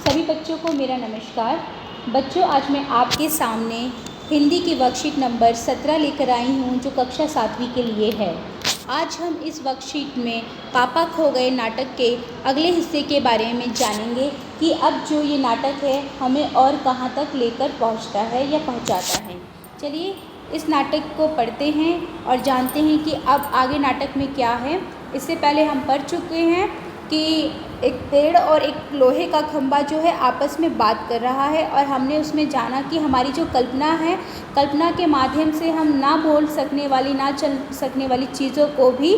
सभी बच्चों को मेरा नमस्कार। बच्चों, आज मैं आपके सामने हिंदी की वर्कशीट नंबर 17 लेकर आई हूँ, जो कक्षा 7वीं के लिए है। आज हम इस वर्कशीट में पापा खो गए नाटक के अगले हिस्से के बारे में जानेंगे कि अब जो ये नाटक है हमें और कहाँ तक लेकर पहुँचता है या पहुँचाता है। चलिए इस नाटक को पढ़ते हैं और जानते हैं कि अब आगे नाटक में क्या है। इससे पहले हम पढ़ चुके हैं कि एक पेड़ और एक लोहे का खंभा जो है आपस में बात कर रहा है, और हमने उसमें जाना कि हमारी जो कल्पना है, कल्पना के माध्यम से हम ना बोल सकने वाली, ना चल सकने वाली चीज़ों को भी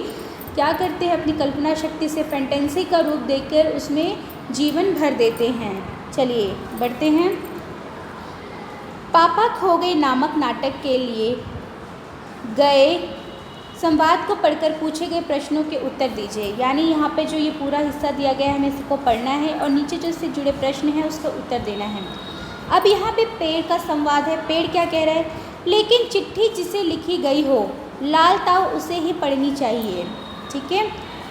क्या करते हैं, अपनी कल्पना शक्ति से फैंटेसी का रूप देकर उसमें जीवन भर देते हैं। चलिए बढ़ते हैं। पापा खो गए नामक नाटक के लिए गए संवाद को पढ़कर पूछे गए प्रश्नों के उत्तर दीजिए। यानी यहाँ पे जो ये पूरा हिस्सा दिया गया है हमें इसको पढ़ना है और नीचे जो इससे जुड़े प्रश्न हैं उसका उत्तर देना है। अब यहाँ पे पेड़ का संवाद है। पेड़ क्या कह रहा है? लेकिन चिट्ठी जिसे लिखी गई हो लाल ताव उसे ही पढ़नी चाहिए। ठीक है,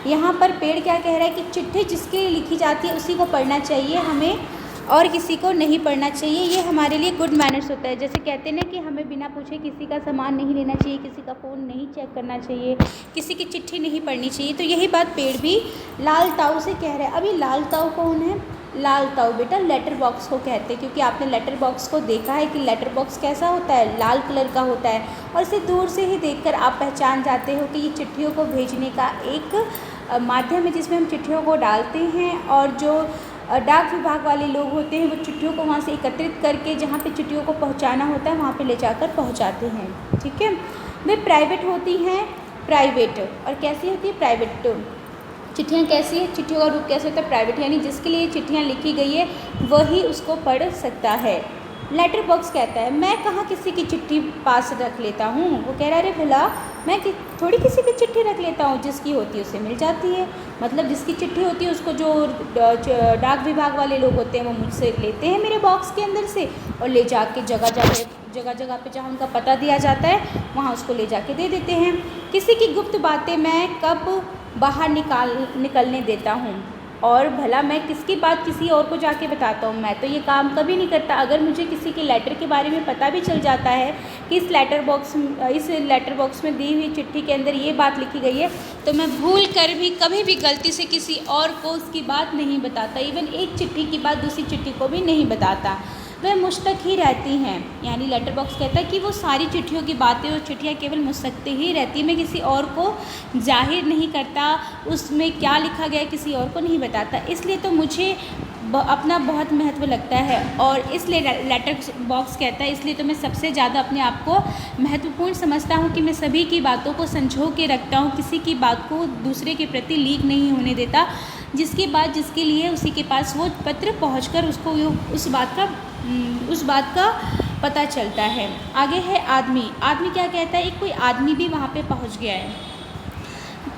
यहाँ पर पेड़ क्या कह रहा है कि चिट्ठी जिसके लिए लिखी जाती है उसी को पढ़ना चाहिए, हमें और किसी को नहीं पढ़ना चाहिए। ये हमारे लिए गुड मैनर्स होता है। जैसे कहते हैं ना कि हमें बिना पूछे किसी का सामान नहीं लेना चाहिए, किसी का फ़ोन नहीं चेक करना चाहिए, किसी की चिट्ठी नहीं पढ़नी चाहिए। तो यही बात पेड़ भी लाल ताऊ से कह रहा है। अभी लाल ताऊ कौन है? लाल ताऊ बेटा लेटर बॉक्स को कहते हैं, क्योंकि आपने लेटर बॉक्स को देखा है कि लेटर बॉक्स कैसा होता है, लाल कलर का होता है, और इसे दूर से ही देखकर आप पहचान जाते हो कि ये चिट्ठियों को भेजने का एक माध्यम है जिसमें हम चिट्ठियों को डालते हैं, और जो डाक विभाग वाले लोग होते हैं वो चिट्ठियों को वहाँ से एकत्रित करके जहाँ पे चिट्ठियों को पहुँचाना होता है वहाँ पे ले जाकर पहुँचाते हैं। ठीक है, वे प्राइवेट होती हैं, प्राइवेट। और कैसी होती है? प्राइवेट। चिट्ठियाँ कैसी है? चिट्ठियों का रूप कैसे होता है? प्राइवेट। यानी जिसके लिए चिट्ठियाँ लिखी गई है वही उसको पढ़ सकता है। लेटर बॉक्स कहता है मैं कहाँ किसी की चिट्ठी पास रख लेता हूँ। वो कह रहा है अरे भला मैं थोड़ी किसी की चिट्ठी रख लेता हूँ, जिसकी होती है उसे मिल जाती है। मतलब जिसकी चिट्ठी होती है उसको जो डाक विभाग वाले लोग होते हैं वो मुझसे लेते हैं मेरे बॉक्स के अंदर से, और ले जाके जगह जगह पे जहाँ उनका पता दिया जाता है वहाँ उसको ले जाके दे देते हैं। किसी की गुप्त बातें मैं कब बाहर निकलने देता हूँ, और भला मैं किसकी बात किसी और को जाके बताता हूँ? मैं तो ये काम कभी नहीं करता। अगर मुझे किसी के लेटर के बारे में पता भी चल जाता है कि इस लेटर बॉक्स में दी हुई चिट्ठी के अंदर ये बात लिखी गई है, तो मैं भूल कर भी कभी भी गलती से किसी और को उसकी बात नहीं बताता। इवन एक चिट्ठी की बात दूसरी चिट्ठी को भी नहीं बताता। वह मुझ तक ही रहती हैं। यानी लेटर बॉक्स कहता है कि वो सारी चिट्ठियों की बातें और चिट्ठियाँ केवल मुझ तक ही रहती है, मैं किसी और को जाहिर नहीं करता, उसमें क्या लिखा गया किसी और को नहीं बताता। इसलिए तो मुझे अपना बहुत महत्व लगता है, और इसलिए लेटर बॉक्स कहता है इसलिए तो मैं सबसे ज़्यादा अपने आप को महत्वपूर्ण समझता हूँ कि मैं सभी की बातों को संजो के रखता हूँ, किसी की बात को दूसरे के प्रति लीक नहीं होने देता। जिसकी बात जिसके लिए उसी के पास वो पत्र पहुँचकर उसको उस बात का पता चलता है। आगे है आदमी। आदमी क्या कहता है? एक कोई आदमी भी वहाँ पे पहुँच गया है।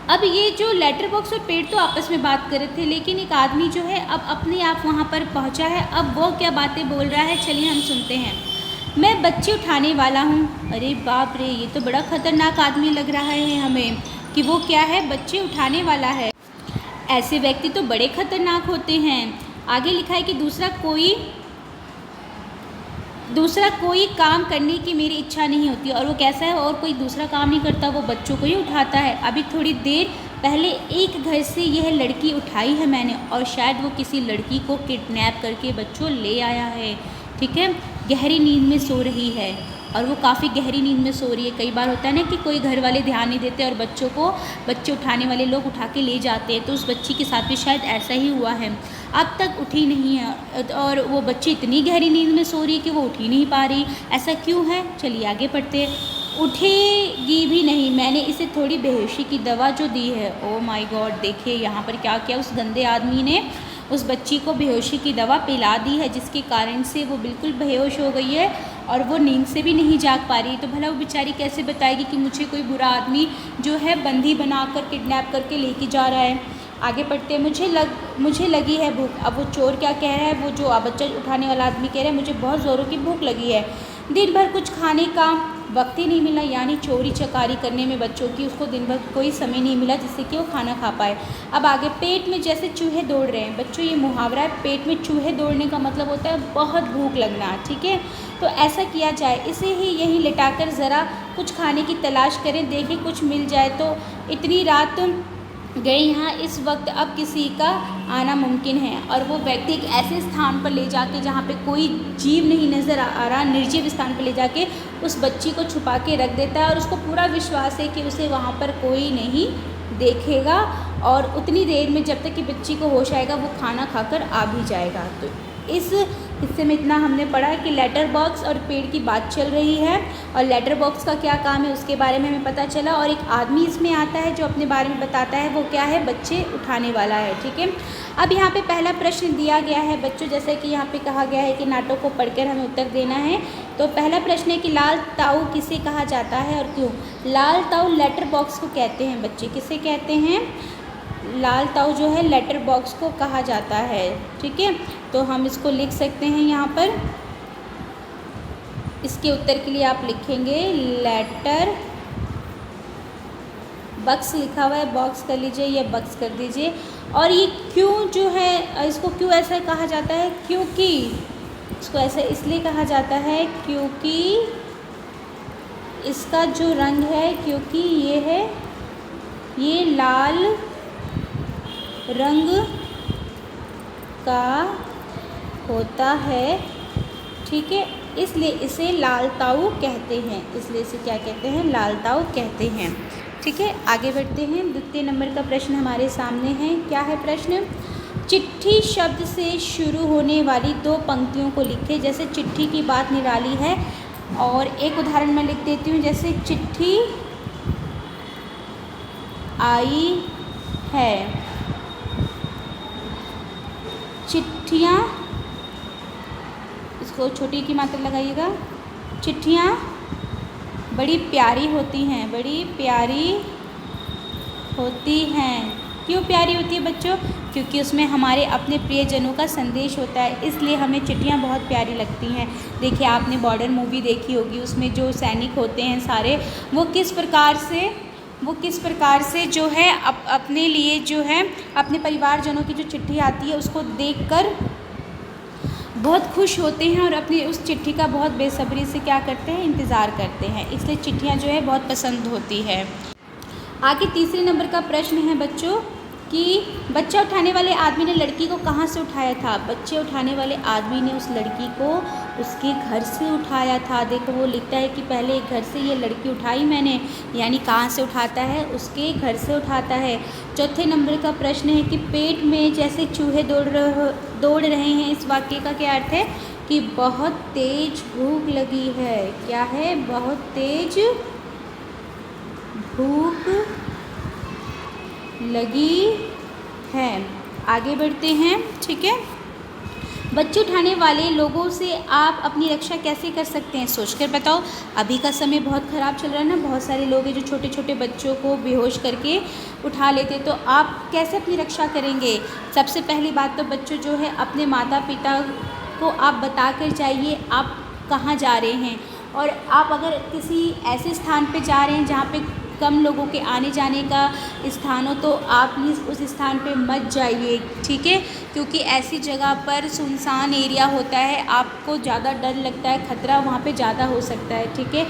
अब ये जो लेटर बॉक्स और पेड़ तो आपस में बात कर रहे थे, लेकिन एक आदमी जो है अब अपने आप वहाँ पर पहुँचा है। अब वो क्या बातें बोल रहा है, चलिए हम सुनते हैं। मैं बच्चे उठाने वाला हूँ। अरे बाप रे, ये तो बड़ा खतरनाक आदमी लग रहा है हमें कि वो क्या है, बच्चे उठाने वाला है। ऐसे व्यक्ति तो बड़े खतरनाक होते हैं। आगे लिखा है कि दूसरा कोई काम करने की मेरी इच्छा नहीं होती। और वो कैसा है? और कोई दूसरा काम नहीं करता, वो बच्चों को ही उठाता है। अभी थोड़ी देर पहले एक घर से यह लड़की उठाई है मैंने, और शायद वो किसी लड़की को किडनैप करके बच्चों ले आया है। ठीक है, गहरी नींद में सो रही है, और वो काफ़ी गहरी नींद में सो रही है। कई बार होता है ना कि कोई घर वाले ध्यान नहीं देते और बच्चे उठाने वाले लोग उठा के ले जाते हैं, तो उस बच्ची के साथ भी शायद ऐसा ही हुआ है। अब तक उठी नहीं है, और वो बच्ची इतनी गहरी नींद में सो रही है कि वो उठ ही नहीं पा रही। ऐसा क्यों है? चलिए आगे पढ़ते हैं। उठेगी भी नहीं, मैंने इसे थोड़ी बेहोशी की दवा जो दी है। ओ माय गॉड, देखिए यहाँ पर क्या किया उस गंदे आदमी ने, उस बच्ची को बेहोशी की दवा पिला दी है, जिसके कारण से वो बिल्कुल बेहोश हो गई है और वो नींद से भी नहीं जाग पा रही। तो भला वो बेचारी कैसे बताएगी कि मुझे कोई बुरा आदमी जो है बंदी बनाकर किडनैप करके लेके जा रहा है। आगे पढ़ते हैं। मुझे लगी है भूख। अब वो चोर क्या कह रहा है? वो जो बच्चा उठाने वाला आदमी कह रहा है मुझे बहुत ज़ोरों की भूख लगी है। दिन भर कुछ खाने का वक्त ही नहीं मिला, यानी चोरी चकारी करने में बच्चों की उसको दिन भर कोई समय नहीं मिला जिससे कि वो खाना खा पाए। अब आगे, पेट में जैसे चूहे दौड़ रहे हैं। बच्चों ये मुहावरा है, पेट में चूहे दौड़ने का मतलब होता है बहुत भूख लगना, ठीक है। तो ऐसा किया जाए, इसे ही यहीं लिटाकर ज़रा कुछ खाने की तलाश करें, देखें कुछ मिल जाए तो। इतनी रात गई यहाँ, इस वक्त अब किसी का आना मुमकिन है। और वो व्यक्ति एक ऐसे स्थान पर ले जाके जहाँ पे कोई जीव नहीं नज़र आ रहा, निर्जीव स्थान पर ले जाके उस बच्ची को छुपा के रख देता है और उसको पूरा विश्वास है कि उसे वहाँ पर कोई नहीं देखेगा और उतनी देर में जब तक कि बच्ची को होश आएगा वो खाना खाकर आ भी जाएगा। तो इस हिस्से में इतना हमने पढ़ा कि लेटर बॉक्स और पेड़ की बात चल रही है और लेटर बॉक्स का क्या काम है उसके बारे में हमें पता चला। और एक आदमी इसमें आता है जो अपने बारे में बताता है, वो क्या है, बच्चे उठाने वाला है, ठीक है। अब यहाँ पे पहला प्रश्न दिया गया है बच्चों, जैसे कि यहाँ पे कहा गया है कि नाटक को पढ़कर हमें उत्तर देना है। तो पहला प्रश्न है कि लाल ताऊ किसे कहा जाता है और क्यों। लाल ताऊ लेटर बॉक्स को कहते हैं बच्चे, किसे कहते हैं, लाल ताऊ जो है लेटर बॉक्स को कहा जाता है, ठीक है। तो हम इसको लिख सकते हैं यहाँ पर। इसके उत्तर के लिए आप लिखेंगे लेटर बक्स, लिखा हुआ है बॉक्स कर लीजिए या बक्स कर दीजिए। और ये क्यों जो है, इसको क्यों ऐसा कहा जाता है, क्योंकि इसको ऐसा इसलिए कहा जाता है क्योंकि इसका जो रंग है, क्योंकि ये है, ये लाल रंग का होता है, ठीक है, इसलिए इसे लाल ताऊ कहते हैं, इसलिए इसे क्या कहते हैं, लाल ताऊ कहते हैं, ठीक है। आगे बढ़ते हैं। द्वितीय नंबर का प्रश्न हमारे सामने है। क्या है प्रश्न, चिट्ठी शब्द से शुरू होने वाली दो पंक्तियों को लिखे। जैसे चिट्ठी की बात निराली है और एक उदाहरण मैं लिख देती हूँ, जैसे चिट्ठी आई है, चिट्ठियाँ, इसको छोटी की मात्रा लगाइएगा, चिट्ठियाँ बड़ी प्यारी होती हैं, बड़ी प्यारी होती हैं। क्यों प्यारी होती है बच्चों, क्योंकि उसमें हमारे अपने प्रियजनों का संदेश होता है, इसलिए हमें चिट्ठियाँ बहुत प्यारी लगती हैं। देखिए आपने बॉर्डर मूवी देखी होगी, उसमें जो सैनिक होते हैं सारे, वो किस प्रकार से जो है अपने लिए जो है अपने परिवारजनों की जो चिट्ठी आती है उसको देखकर बहुत खुश होते हैं और अपनी उस चिट्ठी का बहुत बेसब्री से क्या करते हैं, इंतज़ार करते हैं, इसलिए चिट्ठियाँ जो है बहुत पसंद होती है। आगे तीसरे नंबर का प्रश्न है बच्चों कि बच्चा उठाने वाले आदमी ने लड़की को कहाँ से उठाया था। बच्चे उठाने वाले आदमी ने उस लड़की को उसके घर से उठाया था। देखो वो लिखता है कि पहले घर से ये लड़की उठाई मैंने, यानी कहाँ से उठाता है, उसके घर से उठाता है। चौथे नंबर का प्रश्न है कि पेट में जैसे चूहे दौड़ रहे हैं, इस वाक्य का क्या अर्थ है कि बहुत तेज भूख लगी है। क्या है, बहुत तेज भूख लगी है। आगे बढ़ते हैं, ठीक है। बच्चे उठाने वाले लोगों से आप अपनी रक्षा कैसे कर सकते हैं, सोचकर बताओ। अभी का समय बहुत ख़राब चल रहा है ना, बहुत सारे लोग हैं जो छोटे छोटे बच्चों को बेहोश करके उठा लेते, तो आप कैसे अपनी रक्षा करेंगे। सबसे पहली बात तो बच्चों जो है अपने माता पिता को आप बता कर जाइए आप कहाँ जा रहे हैं, और आप अगर किसी ऐसे स्थान पे जा रहे हैं जहाँ पे कम लोगों के आने जाने का स्थान हो तो आप प्लीज़ उस स्थान पे मत जाइए, ठीक है, क्योंकि ऐसी जगह पर सुनसान एरिया होता है, आपको ज़्यादा डर लगता है, ख़तरा वहाँ पे ज़्यादा हो सकता है, ठीक है।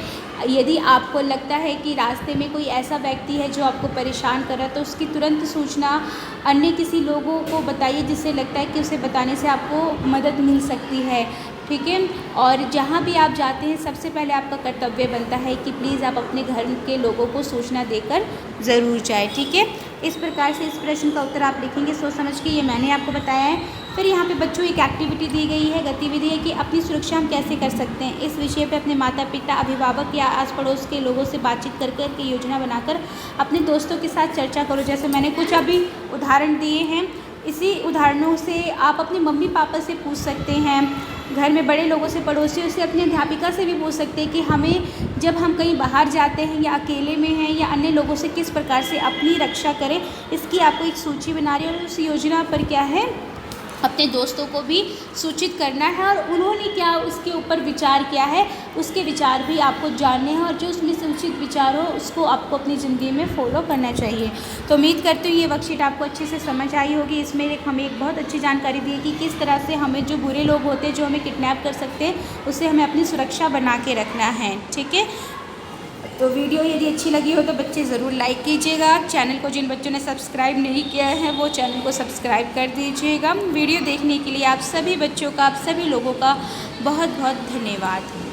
यदि आपको लगता है कि रास्ते में कोई ऐसा व्यक्ति है जो आपको परेशान कर रहा है तो उसकी तुरंत सूचना अन्य किसी लोगों को बताइए जिससे लगता है कि उसे बताने से आपको मदद मिल सकती है, ठीक है। और जहाँ भी आप जाते हैं सबसे पहले आपका कर्तव्य बनता है कि प्लीज़ आप अपने घर के लोगों को सूचना देकर ज़रूर जाएं, ठीक है। इस प्रकार से इस प्रश्न का उत्तर आप लिखेंगे सोच समझ के, ये मैंने आपको बताया है। फिर यहाँ पे बच्चों एक एक्टिविटी दी गई है, गतिविधि है कि अपनी सुरक्षा हम कैसे कर सकते हैं। इस विषय पे अपने माता पिता, अभिभावक या आस पड़ोस के लोगों से बातचीत करके योजना बनाकर अपने दोस्तों के साथ चर्चा करो। जैसे मैंने कुछ अभी उदाहरण दिए हैं, इसी उदाहरणों से आप अपने मम्मी पापा से पूछ सकते हैं, घर में बड़े लोगों से, पड़ोसियों से, अपनी अध्यापिका से भी पूछ सकते हैं कि हमें जब हम कहीं बाहर जाते हैं या अकेले में हैं या अन्य लोगों से किस प्रकार से अपनी रक्षा करें। इसकी आपको एक सूची बना रही है और उस योजना पर क्या है अपने दोस्तों को भी सूचित करना है और उन्होंने क्या उसके ऊपर विचार किया है उसके विचार भी आपको जानने हैं और जो उसमें से उचित विचार हो उसको आपको अपनी ज़िंदगी में फॉलो करना चाहिए। तो उम्मीद करती हूँ ये वर्कशीट आपको अच्छे से समझ आई होगी। इसमें हमें एक बहुत अच्छी जानकारी दी है कि किस तरह से हमें जो बुरे लोग होते हैं जो हमें किडनैप कर सकते हैं उससे हमें अपनी सुरक्षा बना के रखना है। ठीक है, तो वीडियो यदि अच्छी लगी हो तो बच्चे ज़रूर लाइक कीजिएगा। चैनल को जिन बच्चों ने सब्सक्राइब नहीं किया है वो चैनल को सब्सक्राइब कर दीजिएगा। वीडियो देखने के लिए आप सभी बच्चों का, आप सभी लोगों का बहुत बहुत धन्यवाद।